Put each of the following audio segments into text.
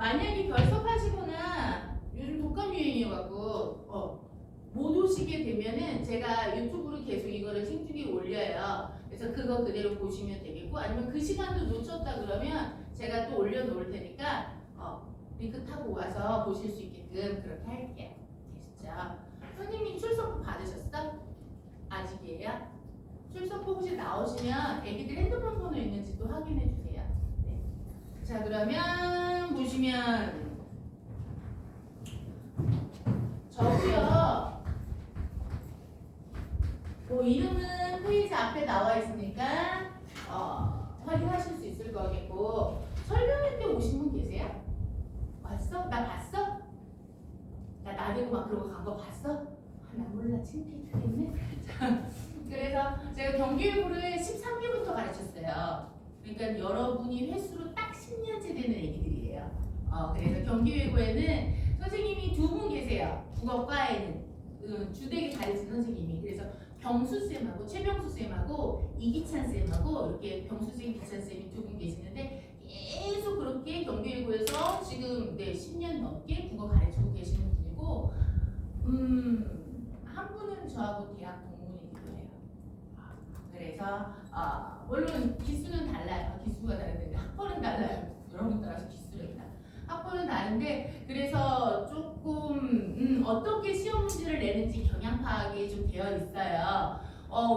만약에 결석하시거나 요즘 독감 유행이어갖고 못 오시게 되면은 제가 유튜브로 계속 이거를 신중히 올려요. 그래서 그거 그대로 보시면 되겠고, 아니면 그 시간도 놓쳤다 그러면 제가 또 올려놓을 테니까 링크 타고 와서 보실 수 있게끔 그렇게 할게요. 되시죠? 선생님 출석부 받으셨어? 아직이에요? 출석부 혹시 나오시면 애기들 핸드폰 번호 있는지 또 확인해 주세요. 네. 자, 그러면 보시면 저고요. 뭐 이름은 페이지 앞에 나와 있으니까 확인하실 수 있을 거겠고, 설명회 때 오신 분 계세요? 봤어? 나 봤어? 나 나대고 막 그러고 간 거 봤어? 나 몰라, 창피해 죽겠네. 그래서 제가 경기일보를 13기부터 가르쳤어요. 그러니까 여러분이 횟수로 딱 10년째 되는 애기들이에요. 그래서 경기일보에는 선생님이 두 분 계세요. 국어과에는 주되게 가르치는 선생님이. 그래서 병수쌤하고 최병수쌤하고 이기찬쌤하고 이렇게 병수쌤, 기찬쌤이 두 분 계시는데 계속 그렇게 경기일보에서 지금 10년 넘게 국어 가르치고 계시는 분이고, 한 분은 저하고 대학 동문이기도 해요. 그래서 물론 기수는 달라요. 기수가 다른데 학번은 달라요. 여러분 따라서 기수입니다. 학번은 다른데, 그래서 조금 어떻게 시험 문제를 내는지 경향 파악이 좀 되어 있어요.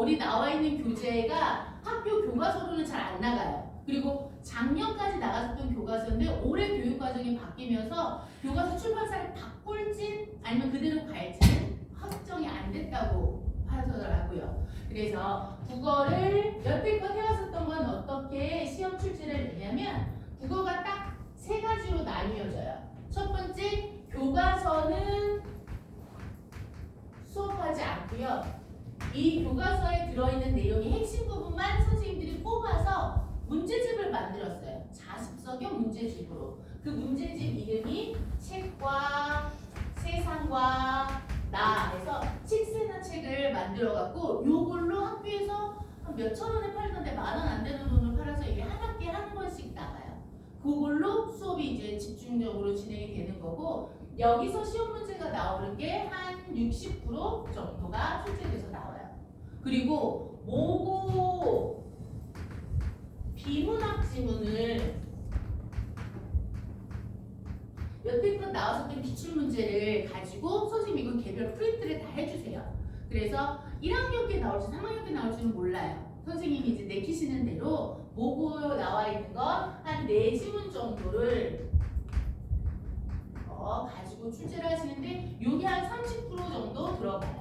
우리 나와 있는 교재가 학교 교과서로는 잘 안 나가요. 그리고 작년까지 나갔었던 교과서인데 올해 교육과정이 바뀌면서 교과서 출판사를 바꿀지 아니면 그대로 갈지는 확정이 안 됐다고 하더라고요. 그래서 국어를 여태껏 해왔었던 건 어떻게 시험 출제를 내냐면, 국어가 딱 세 가지로 나뉘어져요. 첫 번째, 교과서는 수업하지 않고요. 이 교과서에 들어있는 내용의 핵심 부분만 선생님들이 뽑아서 문제집을 만들었어요. 자습서경 문제집으로. 그 문제집 이름이 책과 세상과 나 해서 책세나 책을 만들어갖고 요걸로 학교에서 한 몇천 원에 팔던데 10,000원 안 되는 돈을 팔아서 이게 한 학기에 한 권씩 나가요. 그걸로 수업이 이제 집중적으로 진행이 되는 거고, 여기서 시험 문제가 나오는 게 한 60% 정도가 출제돼서 나와요. 그리고 모고 비문학 지문을 여태껏 나왔었던 기출문제를 가지고 선생님이 이건 개별 프린트를 다 해주세요. 그래서 1학년 때 나올지 3학년 때 나올지는 몰라요. 선생님이 이제 내키시는 대로 모고 나와 있는 거 한 4지문 정도를 가지고 출제를 하시는데, 요게 한 30% 정도 들어가요.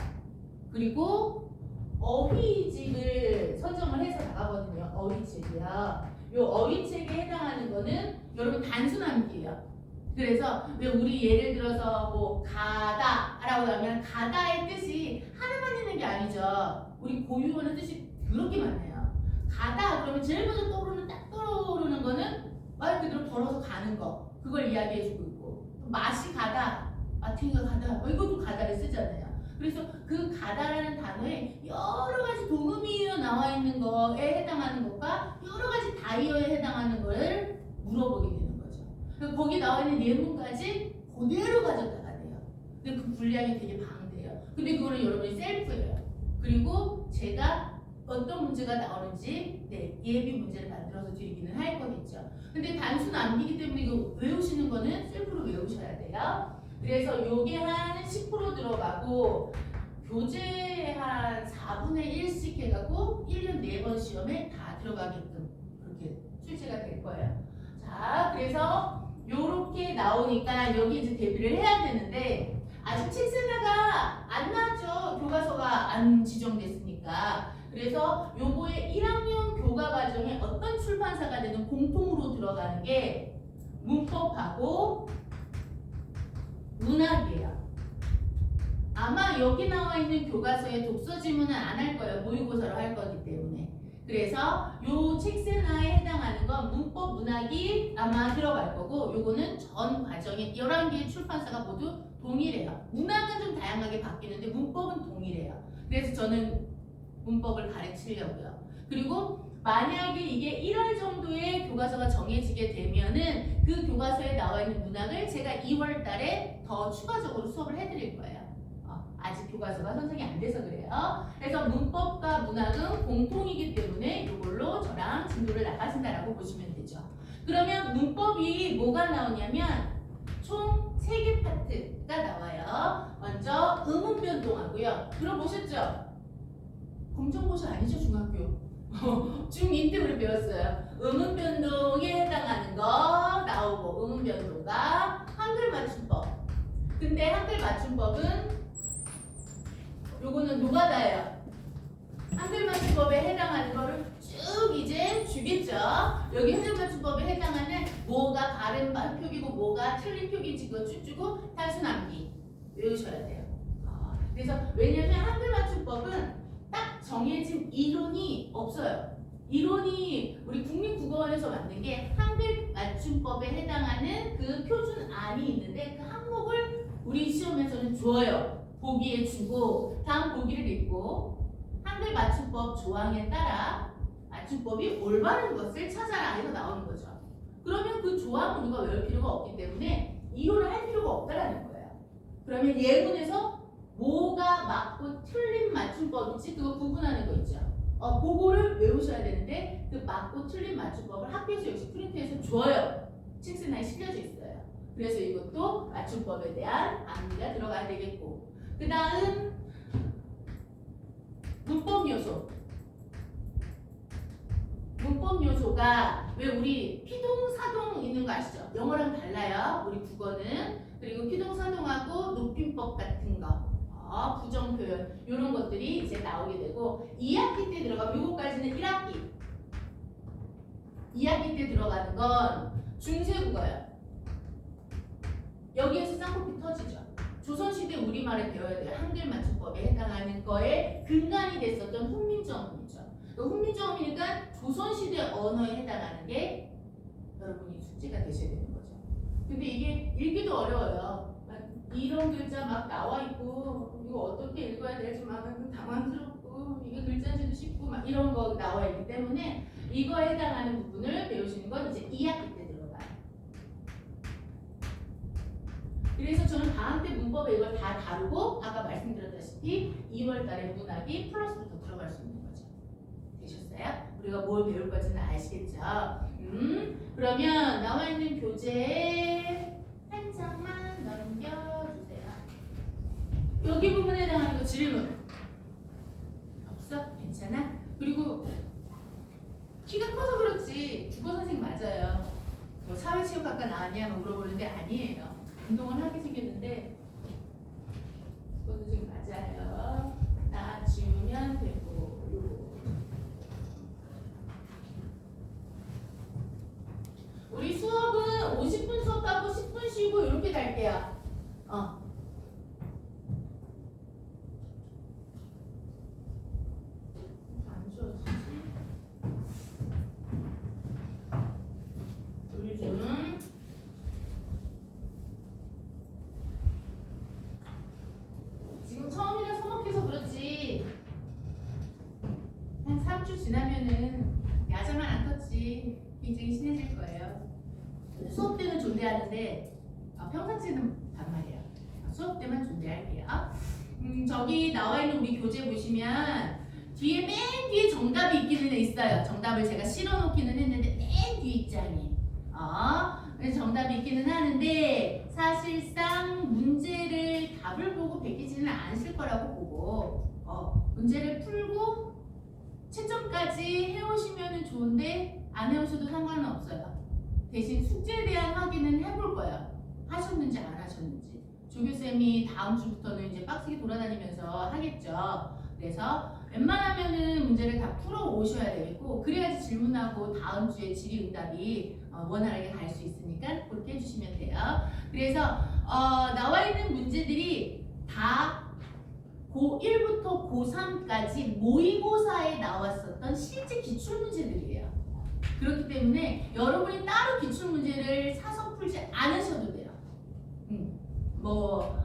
그리고 어휘집을 선정을 해서 나가거든요. 어휘책이요. 요 어휘책에 해당하는 거는 여러분 단순 암기예요. 그래서 왜 우리 예를 들어서 뭐 가다라고 하면 가다의 뜻이 하나만 있는 게 아니죠. 우리 고유어는 뜻이 그렇게 많아요. 가다 그러면 제일 먼저 떠오르는 거는 말 그대로 걸어서 가는 거, 그걸 이야기해주고 있고, 맛이 가다, 마탱이가 가다, 이것도 가다를 쓰잖아요. 그래서 그 가다라는 단어에 여러 가지 동음이어 나와 있는 거에 해당하는 것과 여러 가지 다이어에 해당하는 걸 물어보게 되는 거죠. 그래서 거기 나와 있는 예문까지 그대로 가져다가 돼요. 근데 그 분량이 되게 방대해요. 근데 그거는 여러분이 셀프예요. 그리고 제가 어떤 문제가 나오는지 예비 문제를 만들어서 드리기는 할 거겠죠. 근데 단순 암기이기 때문에 이거 외우시는 거는 셀프로 외우셔야 돼요. 그래서 요게 한 10% 들어가고, 교재 한 4분의 1씩 해갖고 1년 4번 시험에 다 들어가게끔 그렇게 출제가 될 거예요. 자, 그래서 요렇게 나오니까 여기 이제 대비를 해야 되는데, 아직 책세나가 안 나왔죠. 교과서가 안 지정됐으니까. 그래서 요거의 1학년 교과 과정에 어떤 출판사가 되는 공통으로 들어가는 게 문법하고 문학이에요. 아마 여기 나와 있는 교과서에 독서 지문은 안 할 거예요. 모의고사로 할 거기 때문에. 그래서 요 책세나에 해당하는 건 문법, 문학이 아마 들어갈 거고, 요거는 전 과정에 11개의 출판사가 모두 동일해요. 문학은 좀 다양하게 바뀌는데 문법은 동일해요. 그래서 저는 문법을 가르치려고요. 그리고 만약에 이게 1월 정도에 교과서가 정해지게 되면은 그 교과서에 나와 있는 문학을 제가 2월 달에 더 추가적으로 수업을 해드릴 거예요. 아직 교과서가 선정이 안 돼서 그래요. 그래서 문법과 문학은 공통이기 때문에 이걸로 저랑 진도를 나가신다라고 보시면 되죠. 그러면 문법이 뭐가 나오냐면 총 3개 파트가 나와요. 먼저 음운 변동하고요. 들어보셨죠? 검정고시 아니죠, 중학교? 중2 때 우리 배웠어요. 음운 변동에 해당하는 거 나오고, 음운 변동과 한글 맞춤법. 근데 한글 맞춤법은 요거는 노가다예요. 한글 맞춤법에 해당하는 거를 쭉 이제 주겠죠. 여기 한글 맞춤법에 해당하는 뭐가 바른 표기고 뭐가 틀린 표기인지 그거 쭉 주고 단수 남기 외우셔야 돼요. 그래서 왜냐면 한글 맞춤법은 딱 정해진 이론이 없어요. 이론이 우리 국민국어원에서 만든 게 한글 맞춤법에 해당하는 그 표준안이 있는데 그 항목을 우리 시험에서는 줘요. 보기에 주고 다음 보기를 읽고 한글 맞춤법 조항에 따라 맞춤법이 올바른 것을 찾아라 해서 나오는 거죠. 그러면 그 조항은 우리가 외울 필요가 없기 때문에 이론을 할 필요가 없다라는 거예요. 그러면 예문에서 뭐가 맞고 틀린 맞춤법인지 그거 구분하는 거 있죠. 그거를 외우셔야 되는데 그 맞고 틀린 맞춤법을 학교에서 역시 프린트해서 줘요. 칭스나에 실려져 있어요. 그래서 이것도 맞춤법에 대한 암기가 들어가야 되겠고, 그 다음 문법 요소. 문법 요소가 왜 우리 피동사동 있는 거 아시죠? 영어랑 달라요. 우리 국어는. 그리고 피동사동하고 높임법 같은 거, 부정 표현 이런 것들이 이제 나오게 되고 2학기 때 들어가면 요거까지는 1학기. 2학기 때 들어가는 건 중세국어예요. 여기에서 쌍꺼풀 터지죠. 조선시대 우리말을 배워야 돼요. 한글 맞춤법에 해당하는 거에 근간이 됐었던 훈민정음이죠. 훈민정음이니까 조선시대 언어에 해당하는 게 여러분이 숙제가 되셔야 되는 거죠. 근데 이게 읽기도 어려워요. 이런 글자 막 나와 있고 이거 어떻게 읽어야 될지 막 당황스럽고 이게 글자인지도 싶고 막 이런 거 나와 있기 때문에 이거에 해당하는 부분을 배우시는 건 이제 2학기 때 들어가요. 그래서 저는 방학 때 문법에 이걸 다 다루고 아까 말씀드렸다시피 2월 달에 문학이 플러스부터 들어갈 수 있는 거죠. 되셨어요? 우리가 뭘 배울 건지는 아시겠죠? 그러면 나와 있는 교재 한 장만 넘겨주세요. 여기 부분에 해당하는 거 질문 없어? 괜찮아? 그리고 키가 커서 그렇지 국어 선생님 맞아요. 뭐 사회체육학과 나왔냐 뭐 물어보는데 아니에요. 운동을 하게 생겼는데 국어 선생님 맞아요. 나 지우면 되고 우리 수업은 50분 수업하고 10분 쉬고 이렇게 갈게요. 안 지워지지? 요즘 지금 처음이라 서먹해서 그렇지 한 3주 지나면은 야자만 안 떴지 굉장히 친해질 거예요. 수업 때는 존대하는데 평상시에는 반말이에요. 수업 때만 존대할게요. 저기 나와 있는 우리 교재 보시면 뒤에 맨 뒤에 정답이 있기는 있어요. 정답을 제가 실어 놓기는 했는데 맨 뒷장에 정답이 있기는 하는데 사실상 문제를 답을 보고 베끼지는 않으실 거라고 보고 문제를 풀고 채점까지 해오시면 좋은데 안 해오셔도 상관은 없어요. 대신 숙제에 대한 확인은 해볼 거예요. 하셨는지 안 하셨는지. 조교쌤이 다음 주부터는 이제 빡세게 돌아다니면서 하겠죠. 그래서 웬만하면은 문제를 다 풀어 오셔야 되겠고 그래야지 질문하고 다음 주에 질의응답이 원활하게 갈 수 있으니까 그렇게 해주시면 돼요. 그래서 나와 있는 문제들이 다 고1부터 고3까지 모의고사에 나왔었던 실제 기출문제들이에요. 그렇기 때문에 여러분이 따로 기출문제를 사서 풀지 않으셔도 돼요. 뭐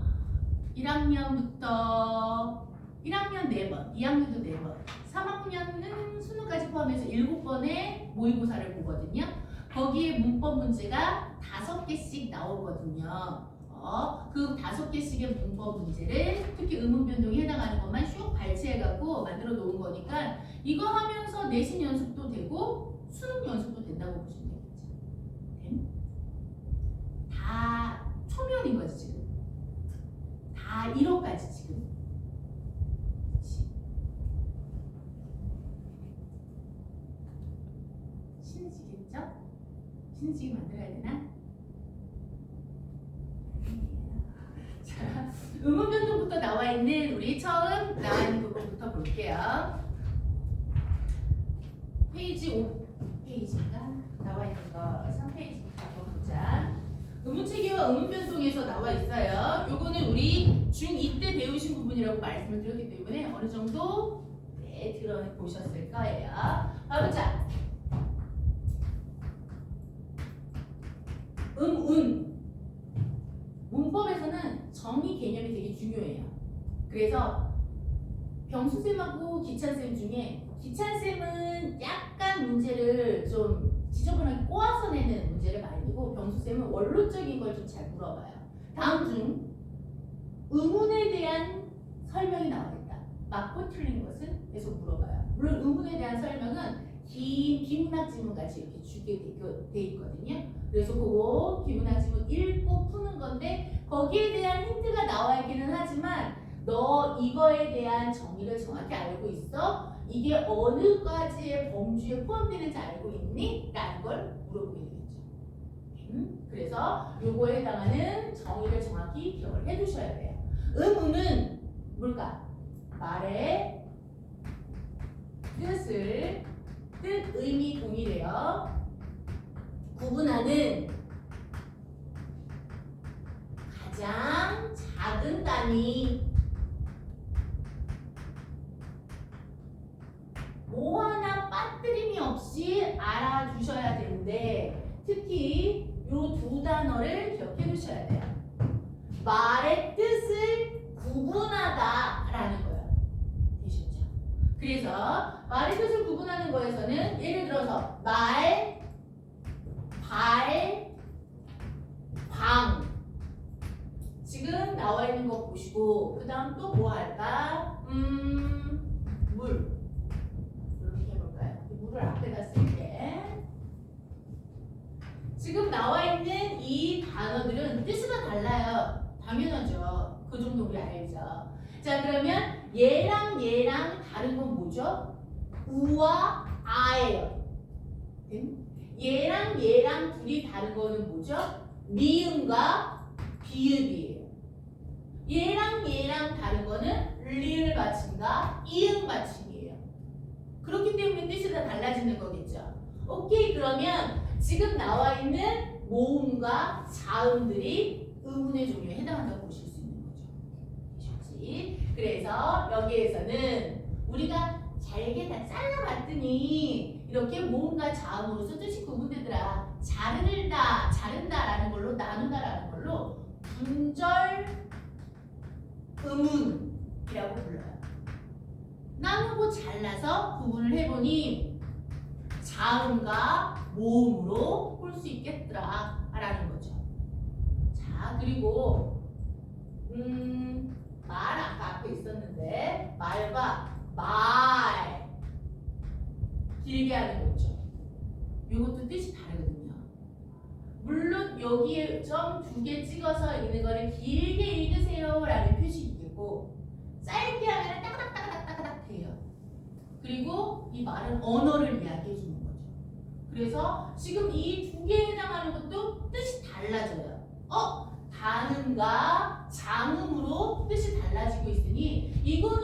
1학년부터 1학년 4번, 2학년도 4번, 3학년은 수능까지 포함해서 7번의 모의고사를 보거든요. 거기에 문법 문제가 5개씩 나오거든요. 그 5개씩의 문법 문제를 특히 의문 변동에 해당하는 것만 쭉 발췌해갖고 만들어 놓은 거니까 이거 하면서 내신 연습도 되고 수능 연습도 된다고 보시면 되겠죠. 다 초면인 거지 지금. 다 1호까지 지금. 그치? 신지겠죠? 신지게 만들어야 되나? 자, 의문 변동부터 나와 있는 우리 처음 나와 있는 부분부터 볼게요. 페이지 5페이지인가? 나와 있는 거 3페이지부터 한번 보자. 의문체계와 의문 변동에서 나와 있어요. 요거는 우리 중2 때 배우신 부분이라고 말씀을 드렸기 때문에 어느 정도 들어보셨을 거예요. 가보자. 문법에서는 정의 개념이 되게 중요해요. 그래서 병수쌤하고 기찬쌤 중에 기찬쌤은 약간 문제를 좀 지저분하게 꼬아서 내는 문제를 많이 내고 병수쌤은 원론적인 걸 좀 잘 물어봐요. 다음 중 의문에 대한 설명이 나와있다. 맞고 틀린 것은 계속 물어봐요. 물론 의문에 대한 설명은 긴 비문학 지문 같이 이렇게 주게 돼 있거든요. 그래서 그거 비문학 지문 읽고 푸는 건데 거기에 대한 힌트가 나와 있기는 하지만 너 이거에 대한 정의를 정확히 알고 있어? 이게 어느 가지의 범주에 포함되는지 알고 있니? 라는 걸 물어보게 되겠죠. 그래서 요거에 해당하는 정의를 정확히 기억을 해 두셔야 돼요. 의문은 뭘까? 말의 뜻을 뜻, 의미 동일해요. 구분하는 가장 작은 단위 뭐 하나 빠뜨림이 없이 알아주셔야 되는데 특히 이 두 단어를 기억해 두셔야 돼요. 말의 뜻을 구분하다라는 거예요. 되셨죠? 그래서 말의 뜻을 구분하는 거에서는 예를 들어서 말, 발, 방 지금 나와 있는 거 보시고 그 다음 또 뭐 할까? 물 이렇게 해볼까요? 물을 앞에다 쓸게. 지금 나와 있는 이 단어들은 뜻이가 달라요. 당연하죠. 그 정도 우리 알죠. 자 그러면 얘랑 다른 건 뭐죠? 우와 아예요. 얘랑 둘이 다른 거는 뭐죠? 미음과 비읍이에요. 얘랑 다른 거는 리을 받침과 이응 받침이에요. 그렇기 때문에 뜻이 다 달라지는 거겠죠. 오케이 그러면 지금 나와 있는 모음과 자음들이 의문의 종류에 해당한다고 보실 수 있는 거죠. 되셨지? 그래서 여기에서는 우리가 잘게 다 잘라봤더니 이렇게 모음과 자음으로서 뜻이 구분되더라. 자른다라는 걸로 나눈다라는 걸로 분절 의문이라고 불러요. 나누고 잘라서 구분을 해보니 자음과 모음으로 볼 수 있겠더라 라는 거죠. 자 그리고 말 아까 앞에 있었는데 말과 말 길게 하는 거죠. 이것도 뜻이 다르거든요. 물론 여기에 점 2개 찍어서 있는 거를 길게 읽으세요 라는 표시 있겠고 짧게 하면 따닥따닥따닥 돼요. 그리고 이 말은 언어를 이야기해 주는 거죠. 그래서 지금 이 2개에 해당하는 것도 뜻이 달라져요. 단음과 장음으로 뜻이 달라지고 있으니 이거는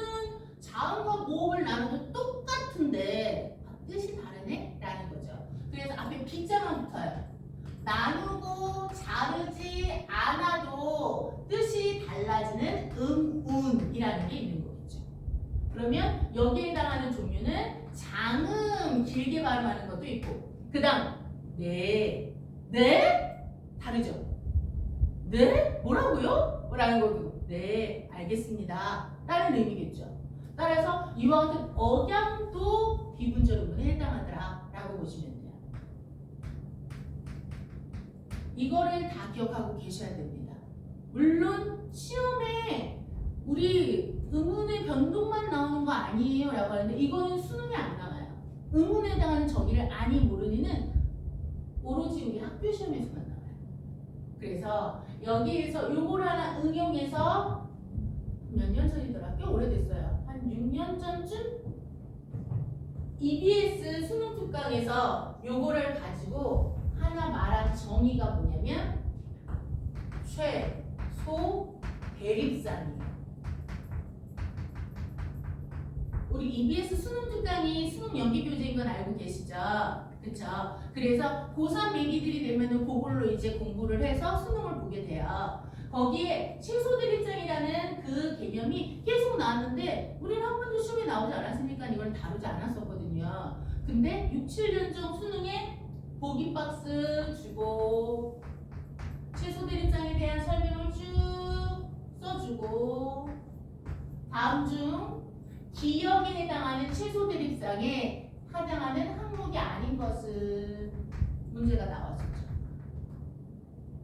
자음과 모음을 나눠도 똑같은데 뜻이 다르네? 라는 거죠. 그래서 앞에 비자만 붙어요. 나누고 자르지 않아도 뜻이 달라지는 운이라는 게 있는 거겠죠. 그러면 여기에 해당하는 종류는 장음 길게 발음하는 것도 있고 그 다음 네 다르죠. 네? 뭐라고요? 라는 거고 네 알겠습니다 라는 의미겠죠. 따라서 이와 같은 억양도 비분절 의문에 해당하더라라고 보시면 돼요. 이거를 다 기억하고 계셔야 됩니다. 물론 시험에 우리 의문의 변동만 나오는 거 아니에요 라고 하는데 이거는 수능에 안 나와요. 의문에 해당하는 정의를 아니 모르니는 오로지 우리 학교 시험에서만 나와요. 그래서 여기에서 요걸 하나 응용해서 몇 년 전이더라? 꽤 오래됐어요. 한 6년 전쯤 EBS 수능 특강에서 요거를 가지고 하나 말한 정의가 뭐냐면 최소 대립상이에요. 우리 EBS 수능 특강이 수능 연기 교재인 건 알고 계시죠? 그쵸? 그래서 고3 얘기들이 되면은 그걸로 이제 공부를 해서 수능을 보게 돼요. 거기에 최소 대립상이라는 그 개념이 계속 나왔는데 우리는 한 번도 시험에 나오지 않았으니까 이걸 다루지 않았었거든요. 근데 6, 7년 전 수능에 보기 박스 주고 최소 대립상에 대한 설명을 쭉 써주고 다음 중 기억에 해당하는 최소 대립상에 해당하는 항목이 아닌 것은 문제가 나왔었죠.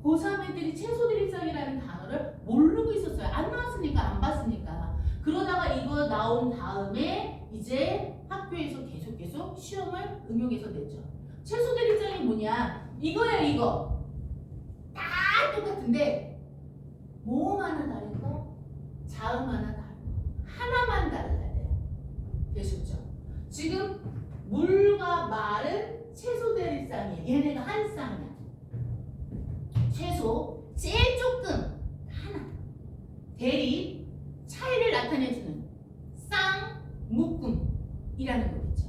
고3 애들이 최소 대립상이라는 단어를 모르고 있었어요. 안 나왔으니까 안 봤으니까. 그러다가 이거 나온 다음에 이제 학교에서 계속 시험을 응용해서 냈죠. 최소 대립상이 뭐냐? 이거야 이거. 다 똑같은데 모음 하나 다른 거, 자음 하나 다른 거. 하나만 달라야 돼요. 되셨죠? 지금 물과 말은 최소 대립상이에요. 얘네가 한 쌍이야. 최소, 제일 조금 하나. 대립, 차이를 나타내주는 쌍, 묶음이라는 거겠죠.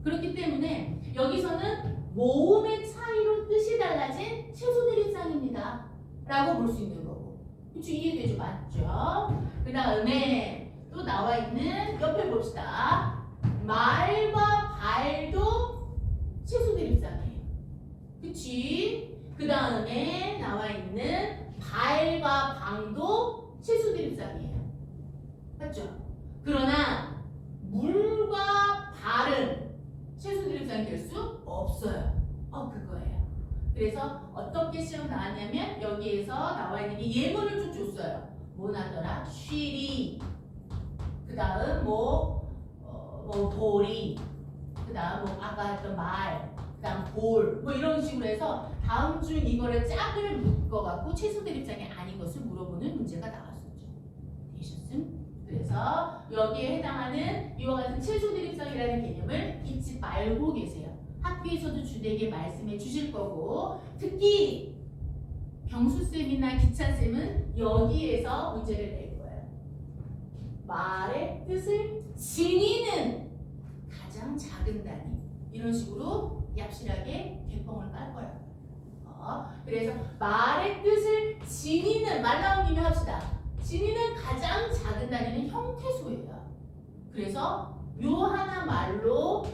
그렇기 때문에 여기서는 모음의 차이로 뜻이 달라진 최소 대립상입니다. 라고 볼 수 있는 거고. 그쵸? 이해되죠? 맞죠? 그 다음에 또 나와 있는 옆에 봅시다. 말과 발도 최소 대립상이에요. 그치? 그 다음에 나와 있는 발과 방도 최소 대립상이에요. 맞죠? 그러나 물과 발은 최소 대립상이 될 수 없어요. 그거예요. 그래서 어떻게 시험 나왔냐면 여기에서 나와 있는 게 예문을 쭉 줬어요. 뭐 나더라? 쉬리. 그 다음 돌이. 그 다음 아까 했던 말. 그 다음 볼. 이런 식으로 해서 다음 중 이거를 짝을 묶어갖고 최소 대립상이 아닌 것을 물어보는 문제가 나왔었죠. 되셨음? 그래서 여기에 해당하는 이와 같은 최소 대립상이라는 개념을 잊지 말고 계세요. 학교에서도 주되게 말씀해 주실 거고 특히 경수쌤이나 기차쌤은 여기에서 문제를 낼 거예요. 말의 뜻을 지니는 가장 작은 단위 이런 식으로 얍실하게 개뻥을 깔 거예요. 그래서 말의 뜻을 지니는 말 나온 김에 합시다. 지니는 가장 작은 단위는 형태소예요. 그래서 요 하나 말로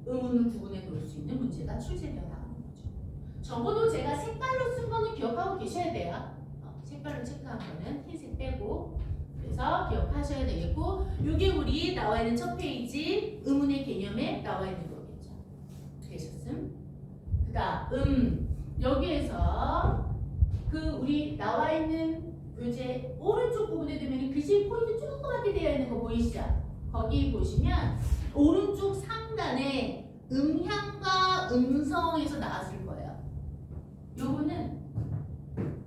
의문을 구분해 놓을 수 있는 문제가 출제되어 나가는 거죠. 적어도 제가 색깔로 쓴 거는 기억하고 계셔야 돼요. 색깔로 체크한 거는 흰색 빼고 그래서 기억하셔야 되겠고 이게 우리 나와 있는 첫 페이지 의문의 개념에 나와 있는 거겠죠. 되셨음? 그 다음 여기에서 그 우리 나와 있는 교재 오른쪽 부분에 되면 글씨 포인트 조그맣게 되어 있는 거 보이시죠? 거기 보시면 오른쪽 상단에 음향과 음성에서 나왔을 거예요. 요거는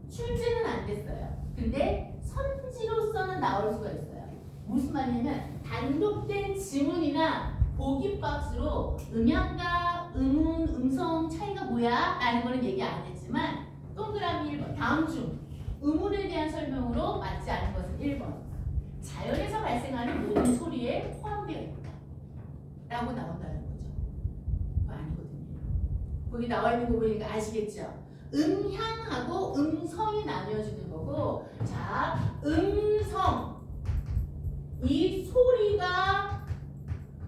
출제는 안 됐어요. 근데 선지로서는 나올 수가 있어요. 무슨 말이냐면 단독된 지문이나 보기 박스로 음향과 음성 차이가 뭐야? 라는 거는 얘기 안 했지만 동그라미 1번 다음 중 음운에 대한 설명으로 맞지 않은 것은 1번 자연에서 발생하는 모든 소리에 포함되어 있다 라고 나온다는 거죠. 그거 아니거든요. 거기 나와 있는 거 보니까 아시겠죠? 음향하고 음성이 나뉘어지는 거고 자 음성 이 소리가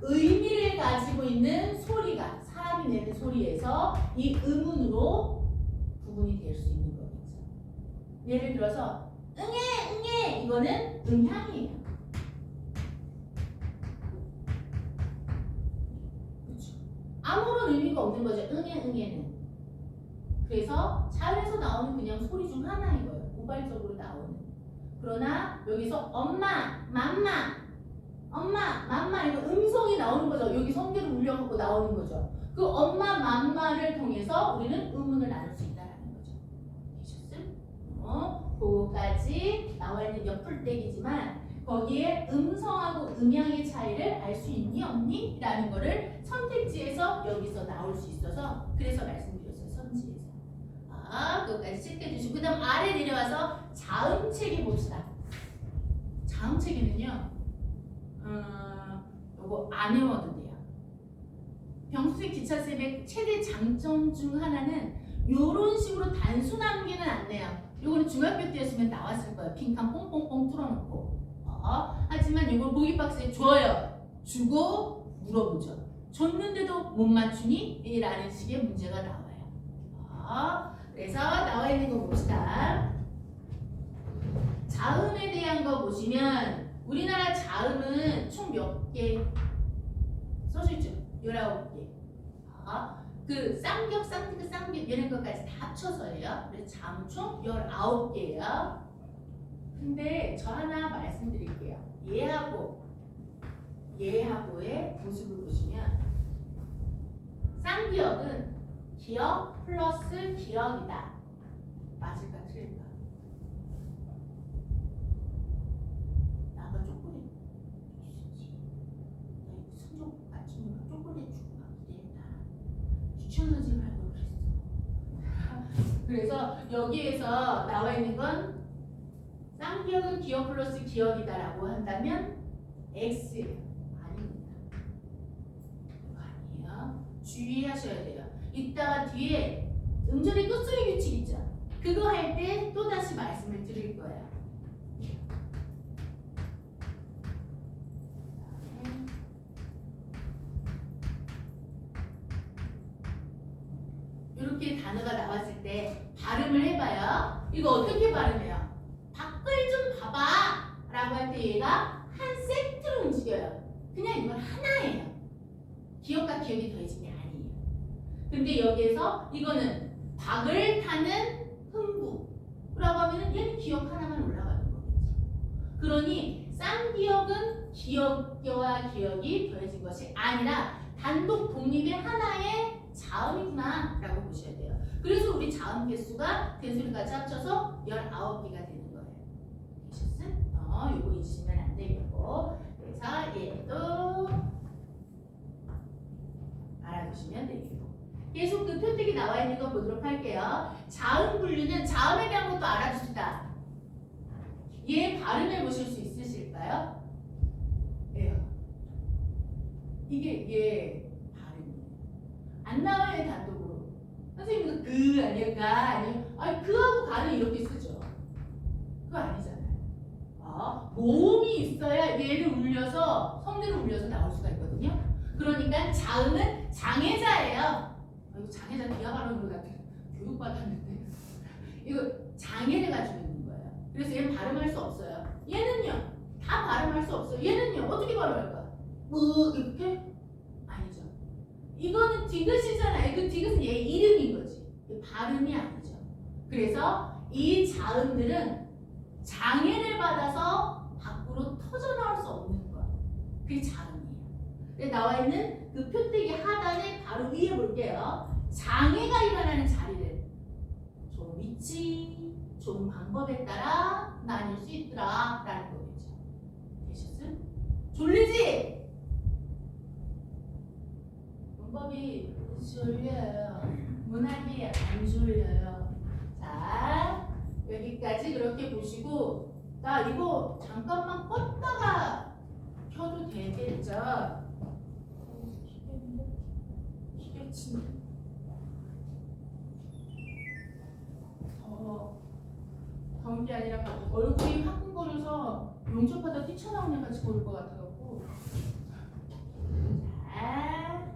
의미를 가지고 있는 소리가 사람이 내는 소리에서 이 음운으로 구분이 될 수 있는 거겠죠. 예를 들어서 응애 응애 이거는 음향이에요. 아무런 의미가 없는 거죠. 응애는. 그래서 자연에서 나오는 그냥 소리 중 하나인 거예요. 우발적으로 나오는. 그러나 여기서 엄마, 맘마 이거 음성이 나오는 거죠. 여기 성대를 울려갖고 나오는 거죠. 그 엄마, 맘마를 통해서 우리는 의문을 나눌 수 있다는 거죠. 되셨음? 그거까지 나와 있는 옆풀떼기지만 거기에 음성하고 음양의 차이를 알 수 있니 없니? 라는 거를 선택지에서 여기서 나올 수 있어서 그래서 말씀드렸어요. 선지에서. 그것까지 체크해주시고 그 다음 아래 내려와서 자음체계 봅시다. 자음체계는요. 요거 안 외워도 돼요. 병수의 기차쌤의 최대 장점 중 하나는 요런 식으로 단순 암기는 안 내요. 요거는 중학교 때였으면 나왔을 거예요. 빈칸 뽕뽕뽕 뚫어놓고. 하지만 이걸 보기박스에 줘요. 주고 물어보죠. 줬는데도 못 맞추니? 라는 식의 문제가 나와요. 그래서 나와 있는 거 봅시다. 자음에 대한 거 보시면 우리나라 자음은 총 몇 개 써주죠? 19개. 그 쌍벽, 쌍디귿, 쌍벽 이런 것까지 다 합쳐서예요. 그래서 자음 총 19개예요. 근데 저 하나 말씀드릴게요. 얘하고의 모습을 보시면 쌍기역은 기역 플러스 기역이다. 맞을까 틀릴까? 나가 초콜릿 나 이거 승적 맞추니까 초콜릿 주고 막 이랬다. 귀찮아지 말고 그랬어. 그래서 여기에서 나와 있는 건 쌍기역은 기역 플러스 기역이다라고 한다면 X예요. 아닙니다. 아니에요. 주의하셔야 돼요. 이따가 뒤에 음절의 끝소리 규칙 있죠? 그거 할 때 또다시 말씀을 드릴 거예요. 이렇게 단어가 나왔을 때 발음을 해봐요. 이거 어떻게 발음해요? 밖을 좀 봐봐 라고 할 때 얘가 한 세트로 움직여요. 그냥 이건 하나예요. 기억과 기억이 더해진 게 아니에요. 근데 여기에서 이거는 박을 타는 흥부라고 하면 얘는 기억 하나만 올라가는 거겠죠. 그러니 쌍기역은 기억과 기억이 더해진 것이 아니라 단독 독립의 하나의 자음이구나 라고 보셔야 돼요. 그래서 우리 자음 개수가 된소리까지 합쳐서 19개가 되는 거예요. 되셨음? 요거 잊으시면 안 되겠고. 그래서 얘도 알아두시면 되겠고. 계속 그 표택이 나와 있는 거 보도록 할게요. 자음 분류는 자음에 대한 것도 알아둡시다. 얘 발음해 보실 수 있으실까요? 예요. 이게 얘 발음이에요. 안 나와요 단독으로. 선생님도 그 아니에요, 가 아니에요. 아니 그하고 가는 이렇게 쓰죠. 그거 아니잖아요. 모음이 있어야 얘를 울려서 성대를 울려서 나올 수가 있거든요. 그러니까 자음은 장애자예요. 이거 장애자 비하 발음으로 나 교육받았는데 이거 장애를 가지고 있는 거예요. 그래서 얘는 발음할 수 없어요. 얘는요 다 발음할 수 없어요. 얘는요 어떻게 발음할까? 뭐 이렇게? 아니죠. 이거는 디귿이잖아요. 그 디귿은 얘 이름인 거지. 발음이 아니죠. 그래서 이 자음들은 장애를 받아서 밖으로 터져나올 수 없는 것. 그게 자음이에요. 나와 있는 그 표택의 하단에 바로 위에 볼게요. 장애가 일어나는 자리를 좋은 위치, 좋은 방법에 따라 나뉠 수 있더라 라는 거겠죠. 되셨음? 졸리지? 문법이 졸려요. 문학이 안 졸려요. 자, 여기까지 그렇게 보시고 나 이거 잠깐만 껐다가 켜도 되겠죠? 기계 치네. 더운 게 아니라 얼굴이 화끈거려서 용접하다 뛰쳐나오는 같이 보일 것 같아갖고. 자.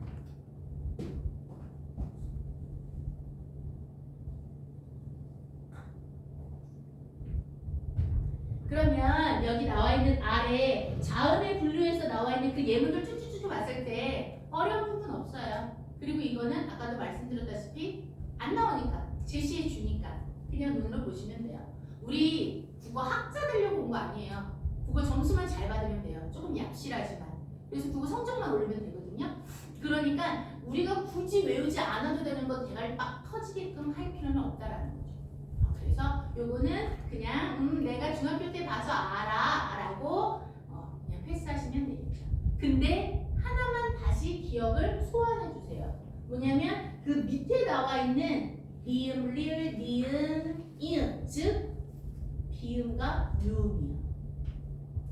그러면 여기 나와 있는 아래 자음의 분류에서 나와 있는 그 예문들 쭉쭉쭉 봤을 때 어려운 부분 없어요. 그리고 이거는 아까도 말씀드렸다시피 안 나오니까 제시해 주니까 그냥 눈으로 보시면 돼요. 우리 국어 학자 되려고 온 거 아니에요. 국어 점수만 잘 받으면 돼요. 조금 얍실하지만. 그래서 국어 성적만 올리면 되거든요. 그러니까 우리가 굳이 외우지 않아도 되는 거 대가리 빡 터지게끔 할 필요는 없다라는 거죠. 그래서 요거는 그냥 내가 중학교 때 봐서 알아 라고 그냥 패스하시면 되겠죠. 근데 하나만 다시 기억을 소환해 주세요. 뭐냐면 그 밑에 나와 있는 리음, 리을, 니은, 이음, 즉 비음과 유음이요.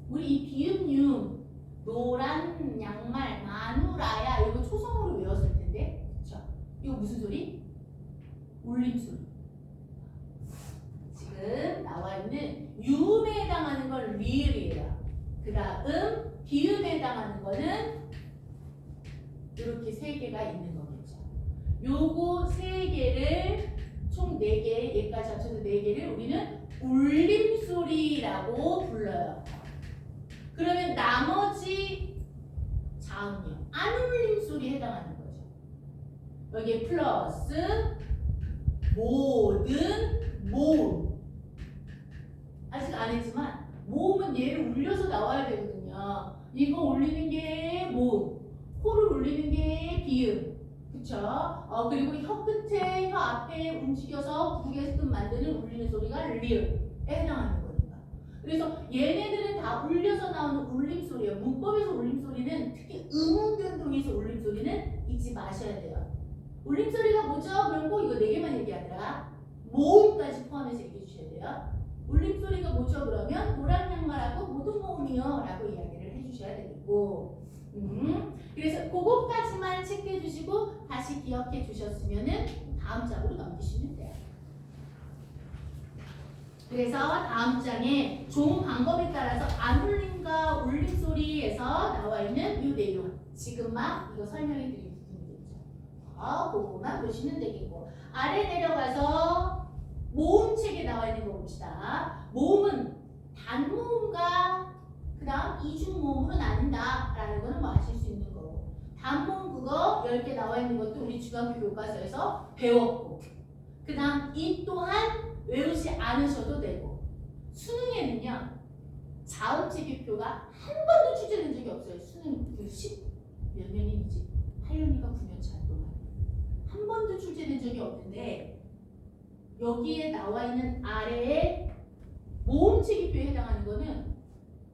우리 이 비음, 유음, 노란 양말, 마누라야 이거 초성으로 외웠을 텐데, 그렇죠? 이거 무슨 소리? 울림소리. 지금 나와 있는 유음에 해당하는 건 리을이에요. 그 다음 비음에 해당하는 거는 이렇게 세 개가 있는 거겠죠. 요거 세 개를 총 4개, 얘까지 합쳐서 4개를 우리는 울림소리라고 불러요. 그러면 나머지 자음이요. 안 울림소리에 해당하는 거죠. 여기에 플러스 모든 모음. 아직 안 했지만 모음은 얘를 울려서 나와야 되거든요. 이거 울리는 게 모음, 코를 울리는 게 비음. 그쵸? 그리고 혀 끝에, 혀 앞에 움직여서 구개끔 만드는 울리는 소리가 리을에 해당하는 거니까. 그래서 얘네들은 다 울려서 나오는 울림소리예요. 문법에서 울림소리는 특히 음운 변동에서 울림소리는 잊지 마셔야 돼요. 울림소리가 뭐죠? 그럼 꼭 이거 4개만 얘기하더라. 모음까지 포함해서 얘기해 주셔야 돼요. 울림소리가 뭐죠? 그러면 노란 양말하고 모든 모음이요 라고 이야기를 해주셔야 되겠고, 그래서 그것까지만 체크해 주시고 다시 기억해 주셨으면은 다음 장으로 넘기시면 돼요. 그래서 다음 장에 좋은 방법에 따라서 안 울림과 울림소리에서 나와 있는 이 내용, 지금 막 이거 설명해 드린 부분이겠죠. 그거만 보시면 되겠고, 아래 내려가서 모음책에 나와 있는 거 봅시다. 모음은 단모음과 그 다음 이중모음으로 나뉜다 라는 거는 뭐 아실 수 있는 거고, 단모음 그거 10개 나와 있는 것도 우리 중학교 교과서에서 배웠고, 그 다음 이 또한 외우지 않으셔도 되고, 수능에는요 자음체계표가 한 번도 출제된 적이 없어요. 수능 그 10몇 년이지? 8년인가 9년 차 동안 한 번도 출제된 적이 없는데, 여기에 나와 있는 아래에 모음체계표에 해당하는 거는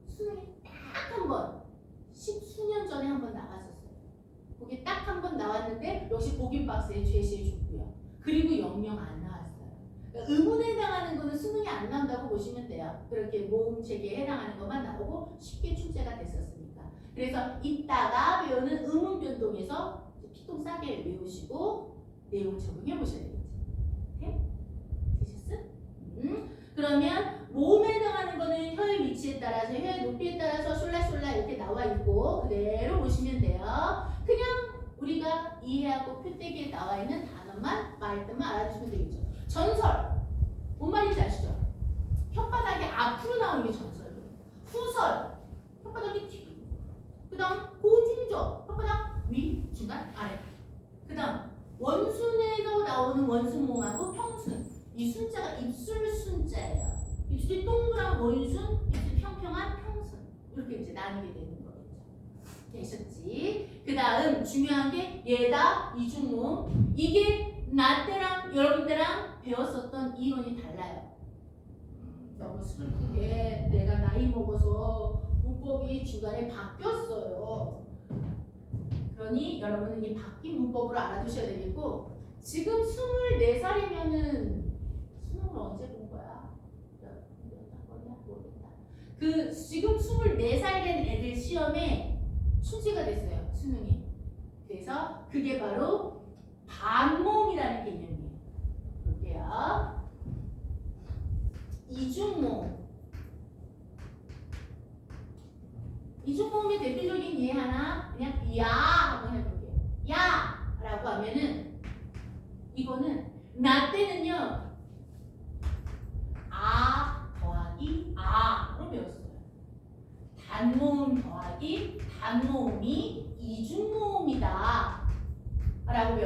수능에 딱 한 번, 10수년 전에 한 번 나왔었어요. 그게 딱 한 번 나왔는데 역시 보기 박스에 제시해 줬고요. 그리고 영영 안 나왔어요. 그러니까 의문에 해당하는 거는 수능에 안 나온다고 보시면 돼요. 그렇게 모음체계에 해당하는 것만 나오고 쉽게 출제가 됐었으니까. 그래서 이따가 배우는 음운 변동에서 피통 싸게 외우시고 내용 적용해 보셔야 되겠죠. 네? 되셨어? 그러면 모음에 해당하는 거는 혀의 위치에 따라서, 혀의 높이에 따라서 솔라솔라 이렇게 나와 있고 그대로 보시면 돼요. 그냥 우리가 이해하고 표대기에 나와 있는 단어만 말뜻만 알아주시면 되겠죠. 전설, 뭔 말인지 아시죠? 혓바닥이 앞으로 나오는 게 전설이에요. 후설, 혓바닥이 뒤로. 그 다음 고중적, 혓바닥 위, 중간, 아래. 그 다음 원순에서 나오는 원순모음하고 평순. 이 순자가 입술 순자예요. 입술이 동그란 원순, 입술이 평평한 평순. 이렇게 이제 나뉘게 되는 거겠죠. 되셨지? 그 다음 중요한 게 예다, 이중모음. 이게 나 때랑 여러분들랑 배웠었던 이론이 달라요. 너무 슬프게 내가 나이 먹어서 문법이 중간에 바뀌었어요. 그러니 여러분은 이 바뀐 문법으로 알아두셔야 되겠고, 지금 24살이면은 수능을 언제 본 거야? 몇 번이야? 모르겠다. 그 지금 24살 된 애들 시험에 출제가 됐어요. 수능이. 그래서 그게 바로 반모음이라는 개념이에요. 볼게요. 이중모음. 이중모음의 대표적인 예 하나 그냥 야 한번 해볼게요. 야 라고 하면은 이거는 나 때는요 아 더하기 아로 배웠어요. 단모음 더하기 단모음이 이중모음이다 라고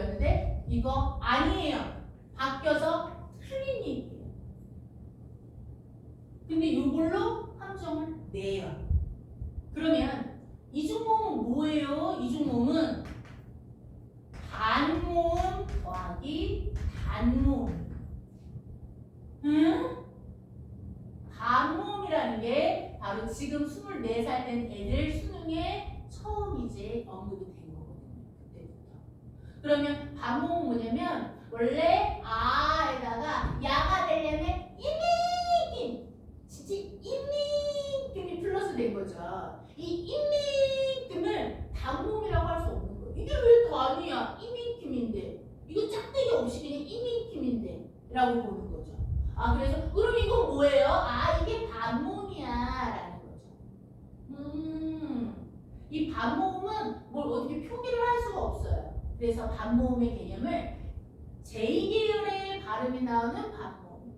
이거 아니에요. 바뀌어서 틀린 얘기예요. 근데 이걸로 함정을 내요. 그러면 이중모음은 뭐예요? 이중모음은 단모음 더하기 단모음. 응? 단모음이라는 게 바로 지금 24살 된 애들 수능에 처음 이제 언급이 된 거거든요. 그때부터. 그러면 반모음은 뭐냐면 원래 아에다가 야가 되려면 이민김 진짜 이민김이 플러스 된 거죠. 이 이민김을 단모음이라고 할 수 없는 거예요. 이게 왜 단이야? 이민김인데 이거 짝대기 없이 그냥 이민김인데 라고 보는 거죠. 아 그래서 그럼 이건 뭐예요? 아 이게 반모음이야 라는 거죠. 이 반모음은 뭘 어떻게 표기를 할 수가 없어요. 그래서 반모음의 개념을 J계열의 발음이 나오는 반모음,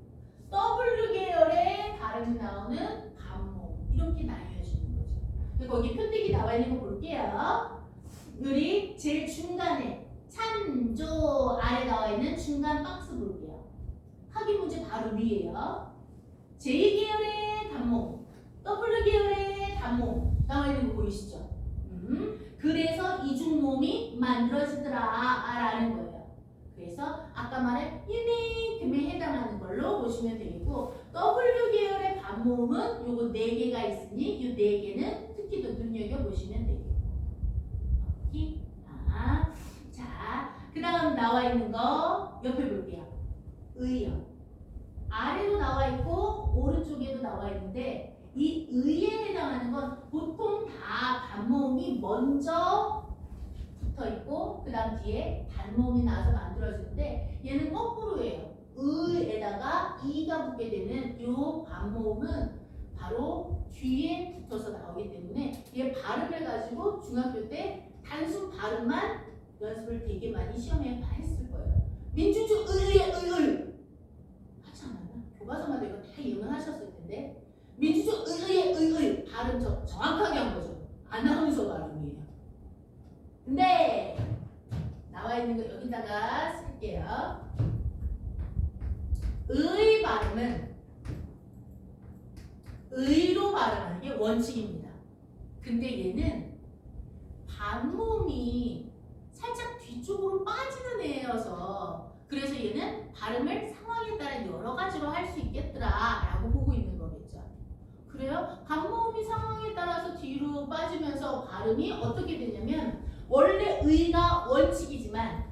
W계열의 발음이 나오는 반모음 이렇게 나뉘어지는 거죠. 거기 표택이 나와 있는 거 볼게요. 우리 제일 중간에 참조 아래 나와 있는 중간 박스 볼게요. 확인 문제 바로 위에요. J계열의 단모음, W계열의 단모음 나와 있는 거 보이시죠? 그래서 이중모음이 만들어지더라 라는 거예요. 그래서 아까 말한 이민금에 해당하는 걸로 보시면 되겠고 W계열의 반모음은 요거 4개가 있으니 이 4개는 특히 더 눈여겨보시면 되겠고 자, 그 다음 나와 있는 거 옆에 볼게요. 의요. 아래도 나와 있고 오른쪽에도 나와 있는데 이 의에 해당하는 건 보통 다 반모음이 먼저 붙어 있고 그 다음 뒤에 단모음이 나와서 만들어지는데 얘는 거꾸로예요. 의에다가 이가 붙게 되는 이 반모음은 바로 뒤에 붙어서 나오기 때문에 얘 발음을 가지고 중학교 때 단순 발음만 연습을 되게 많이 시험에 했을 거예요. 민주주 의의 하지 않았나? 교과서마다 이거 다 예문하셨을 텐데 민주주 의의 발음 정확하게 한 거죠. 아나운서 발음이에요. 근데 나와 있는 거 여기다가 쓸게요. 의 발음은 의로 발음하는 게 원칙입니다. 근데 얘는 반모음이 살짝 뒤쪽으로 빠지는 애여서 그래서 얘는 발음을 상황에 따라 여러 가지로 할 수 있겠더라 라고 보고 있는 거겠죠. 그래요? 반모음이 상황에 따라서 뒤로 빠지면서 발음이 어떻게 되냐면 원래 의가 원칙이지만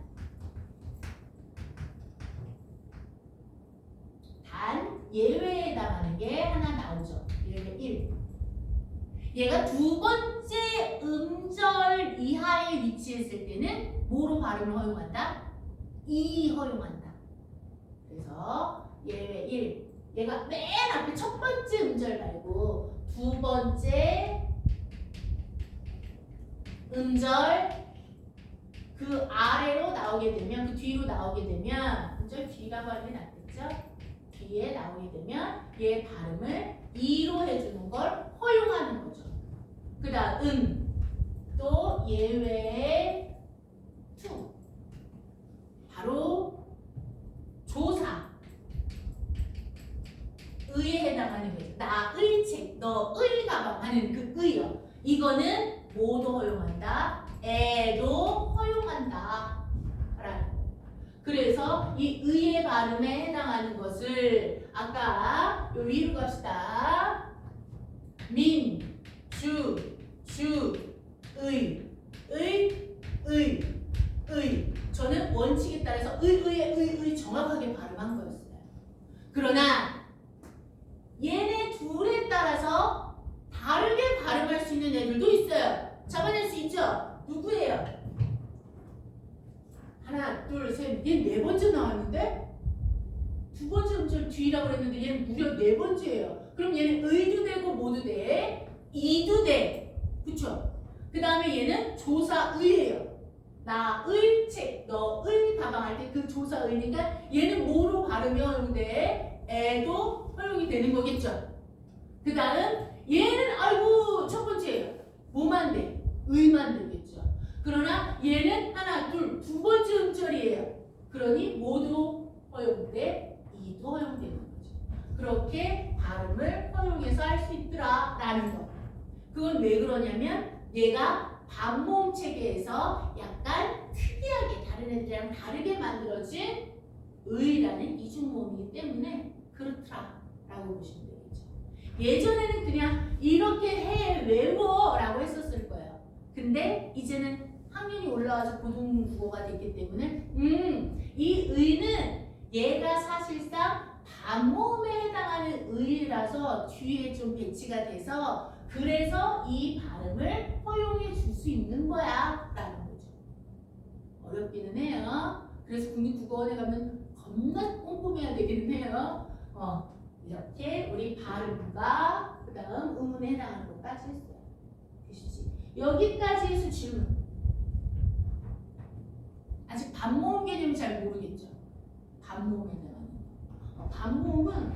단 예외에 해당하는 게 하나 나오죠. 예외 1. 얘가 두 번째 음절 이하에 위치했을 때는 뭐로 발음을 허용한다? 이 허용한다. 그래서 예외 1. 얘가 맨 앞에 첫 번째 음절 말고 두 번째 음절 그 아래로 나오게 되면 그 뒤로 나오게 되면 음절 뒤라고 하는 게 낫겠죠? 뒤에 나오게 되면 얘 발음을 이로 해주는 걸 허용하는 거죠. 그 다음 또 예외 2 바로 조사 의에 해당하는 거죠. 나의 책, 너의 가방 하는 그 의요. 이거는 뭐도 허용한다. 애도 허용한다. 라는 거예요. 그래서 이 의의 발음에 해당하는 것을 아까 요 위로 갑시다. 민, 주, 의. 저는 원칙에 따라서 의 정확하게 발음한 거였어요. 그러나 얘네 둘에 따라서 다르게 발음할 수 있는 애들도 있어요. 잡아낼 수 있죠? 누구예요? 하나, 둘, 셋. 얘 4번째 나왔는데? 2번째 음절 뒤라고 그랬는데 얘는 무려 4번째예요. 그럼 얘는 의도 되고 뭐도 돼? 이도 돼. 그쵸? 그 다음에 얘는 조사의예요. 나의 책, 너의 가방 할 때 그 조사의니까 얘는 뭐로 발음이 허용돼? 애도 허용이 되는 거겠죠? 그 다음 얘는 아이고 첫 번째예요. 뭐만 돼? 의만 되겠죠. 그러나 얘는 하나, 둘, 2번째 음절이에요. 그러니 모두 허용돼, 이도 허용되는 거죠. 그렇게 발음을 허용해서 할 수 있더라라는 거. 그건 왜 그러냐면 얘가 반모음 체계에서 약간 특이하게 다른 애들이랑 다르게 만들어진 의라는 이중모음이기 때문에 그렇더라라고 보시면 되겠죠. 예전에는 그냥 이렇게 해 외워라고 했었을 거예요. 근데 이제는 학년이 올라와서 고등국어가 됐기 때문에 이 의는 얘가 사실상 반모음에 해당하는 의라서 뒤에 좀 배치가 돼서 그래서 이 발음을 허용해 줄 수 있는 거야 라는 거죠. 어렵기는 해요. 그래서 국립국어원에 가면 겁나 꼼꼼해야 되기는 해요. 이렇게 우리 발음과 그 다음 음운에 해당하는 것까지 했어요. 되시지? 여기까지 해서 질문. 아직 반모음 개념이 잘 모르겠죠? 반모음에 해당하는 거. 반모음은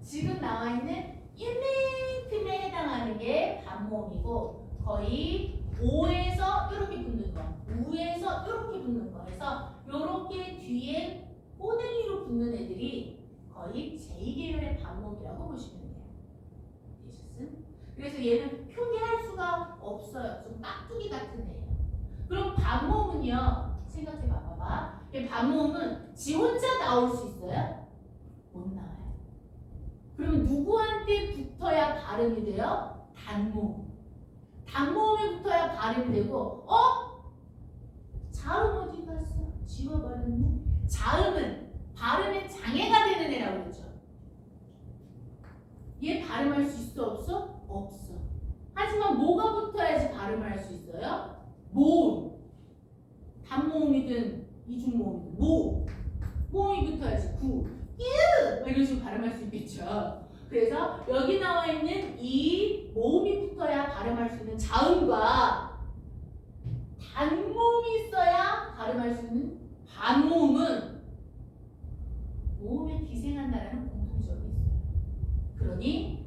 지금 나와 있는 이만큼에 해당하는 게 반모음이고 거의 오에서 이렇게 붙는 거, 우에서 이렇게 붙는 거 해서 이렇게 뒤에 꼬댕이로 붙는 애들이 거의 제2계열의 반모음이라고 보시면 돼요. 되셨음? 그래서 얘는 표기할 수가 없어요. 좀 깍두기 같은 애예요. 그럼 반모음은요, 생각해 봐봐. 반모음은 지 혼자 나올 수 있어요? 못 나와요. 그러면 누구한테 붙어야 발음이 돼요? 단모음. 단모음에 붙어야 발음이 되고, 자음 어디 갔어? 지워버렸네. 자음은 발음에 장애가 되는 애라고 그랬죠. 얘 발음할 수 있어 없어? 없어. 하지만 뭐가 붙어야지 발음을 할 수 있어요? 모음. 단모음이든 이중모음이든 모음이 붙어야지 구, 유 이런 식으로 발음할 수 있겠죠. 그래서 여기 나와 있는 이 모음이 붙어야 발음할 수 있는 자음과 단모음이 있어야 발음할 수 있는 반모음은 모음에 기생한다는 공통점이 있어요. 그러니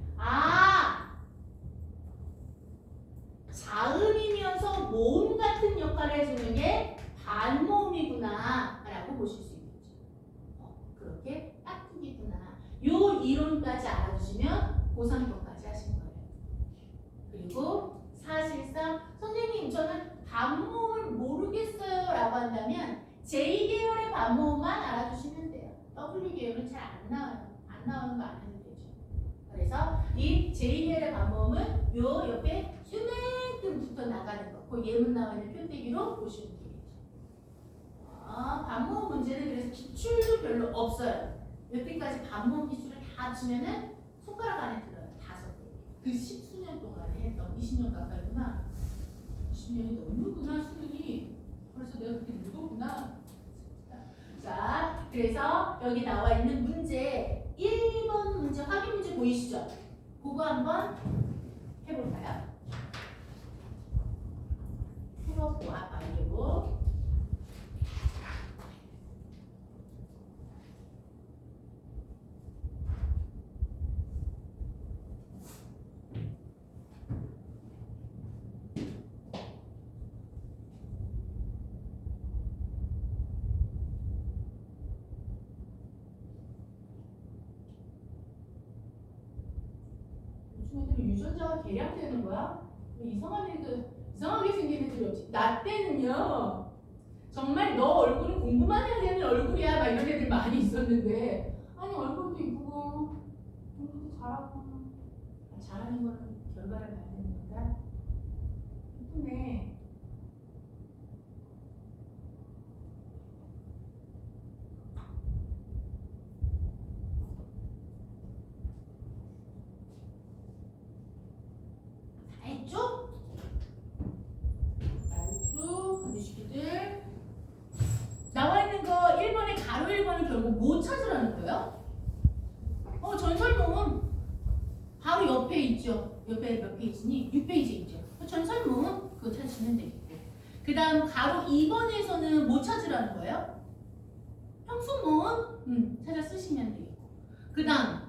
자음이면서 모음 같은 역할을 해주는 게 반모음이구나 라고 보실 수 있겠죠. 그렇게 깍두기구나. 요 이론까지 알아주시면 고3거까지 하신 거예요. 그리고 사실상 선생님 저는 반모음을 모르겠어요 라고 한다면 제2계열의 반모음만 알아주시면 돼요. W계열은 잘 안 나와요. 안 나오는 거 안 해도 되죠. 그래서 이 제2계열의 반모음은 요 옆에 쭈맨끔 붙어 나가는 거. 그 예문 나와 있는 표대기로 보시면 되겠죠. 반모음 문제는 그래서 기출도 별로 없어요. 여태까지 반모음 기출을 다 합치면은 손가락 안에 들어요. 5개. 그 10수년 동안에 했던 20년 가까이구나. 20년이 넘는구나 수능이. 그래서 내가 그렇게 늙었구나. 자, 그래서 여기 나와 있는 문제 1번 문제 확인 문제 보이시죠? 그거 한번 해볼까요? 풀어보아 말고. 요즘 애들은 유전자가 개량되는 거야? 이상하게 생긴 애들이 없지. 나 때는요, 정말 너 얼굴은 궁금한 애가 되는 얼굴이야 막 이런 애들 많이 있었는데, 아니 얼굴도 이쁘고 공부도 잘하고 잘하는 거는 결과를 봐야 되는 건가? 이쁘네. 다 했죠? 분식기들 나와 있는 거 1번에 가로 1번은 결국 뭐 찾으라는 거예요? 전설모음 바로 옆에 있죠. 옆에 몇 페이지니? 6페이지 있죠. 전설모음 그거 찾으시면 되겠고, 그 다음 가로 2번에서는 뭐 찾으라는 거예요? 평소모음 찾아 쓰시면 되겠고, 그 다음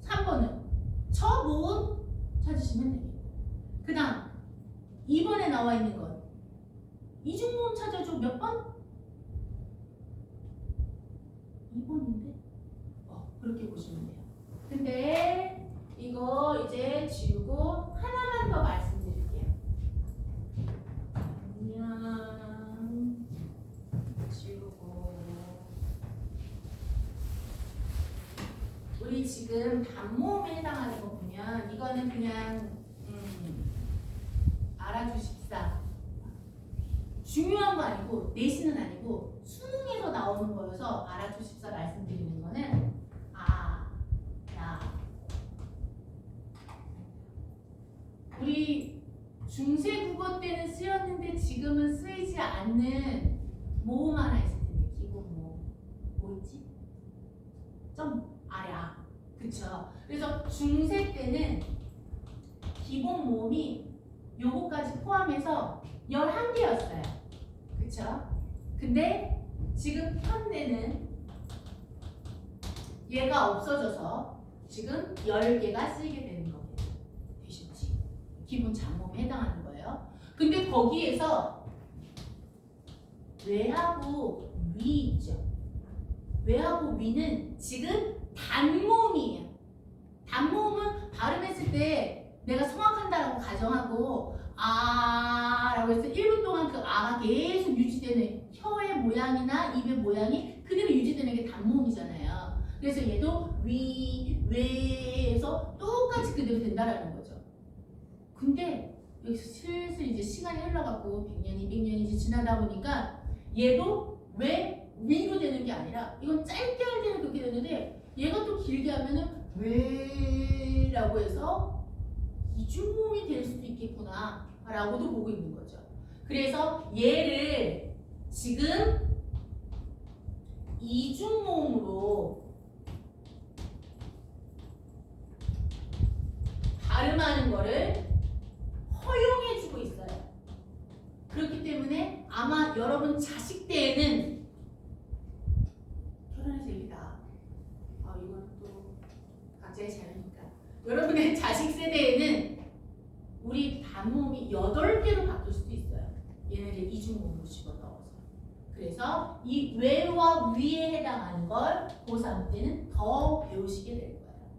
3번은 처모음 찾으시면 되겠고, 그 다음 2번에 나와 있는 건 이중모음 찾아줘. 몇 번? 2번인데? 그렇게 보시면 돼요. 근데 이거 이제 지우고 하나만 더 말씀드릴게요. 그냥 지우고 우리 지금 단모음에 해당하는 거 보면 이거는 그냥 알아주십사. 중요한 거 아니고 내신은 아니고 수능에서 나오는 거여서 알아주십사 말씀드리는 거는 우리 중세 국어 때는 쓰였는데 지금은 쓰이지 않는 모음 하나 있을 텐데 기본 모음 뭐 있지? 점 아야. 그쵸? 그래서 중세 때는 기본 모음이 요거까지 포함해서 11개였어요. 그쵸? 근데 지금 현대는 얘가 없어져서 지금 10개가 쓰이게 되는 거예요. 되셨지? 기본 잡모음에 해당하는 거예요. 근데 거기에서 외하고 위 있죠? 외하고 위는 지금 단모음이에요. 단모음은 발음했을 때 내가 성악한다라고 가정하고 라고 해서 1분 동안 그 아가 계속 유지되는 혀의 모양이나 입의 모양이 그대로 유지되는 게 단모음이잖아요. 그래서 얘도 위, 외에서 똑같이 그대로 된다라는 거죠. 근데 여기서 슬슬 이제 시간이 흘러가고 100년, 200년이 이제 지나다 보니까 얘도 왜 위로 되는 게 아니라 이건 짧게 할 때는 그렇게 되는데 얘가 또 길게 하면은 왜라고 해서 이중모음이 될 수도 있겠구나 라고도 보고 있는 거죠. 그래서 얘를 지금 이중모음으로 발음하는 거를 허용해주고 있어요. 그렇기 때문에 아마 여러분 자식 때에는 결혼해서 얘기다. 이건 또 각자의 자유니까. 여러분의 자식 세대에는 우리 단모음이 8개로 바뀔 수도 있어요. 얘네들 이중모음으로 집어넣어서. 그래서 이 외와 위에 해당하는 걸 고3 때는 더 배우시게 될 거예요.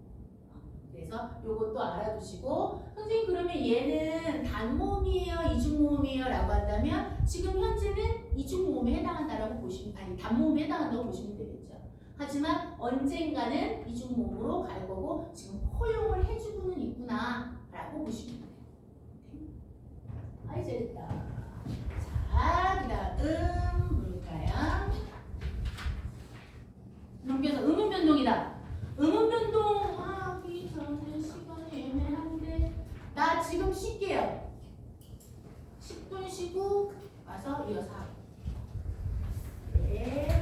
그래서 요것도 알아두시고 선생님 그러면 얘는 단모음이에요? 이중모음이에요? 라고 한다면 지금 현재는 이중모음에 해당한다라고 보시면 단모음에 해당한다고 보시면 되겠죠. 하지만 언젠가는 이중모음으로 갈 거고 지금 허용을 해주고는 있구나 라고 보시면 돼요. 이제 됐다. 자, 그 다음 뭘까요? 넘겨서 음운 변동이다. 음운 변동 하기 전에 시간이 애매한데 나 지금 쉴게요. 10분 쉬고 와서 이어서 하고. 네.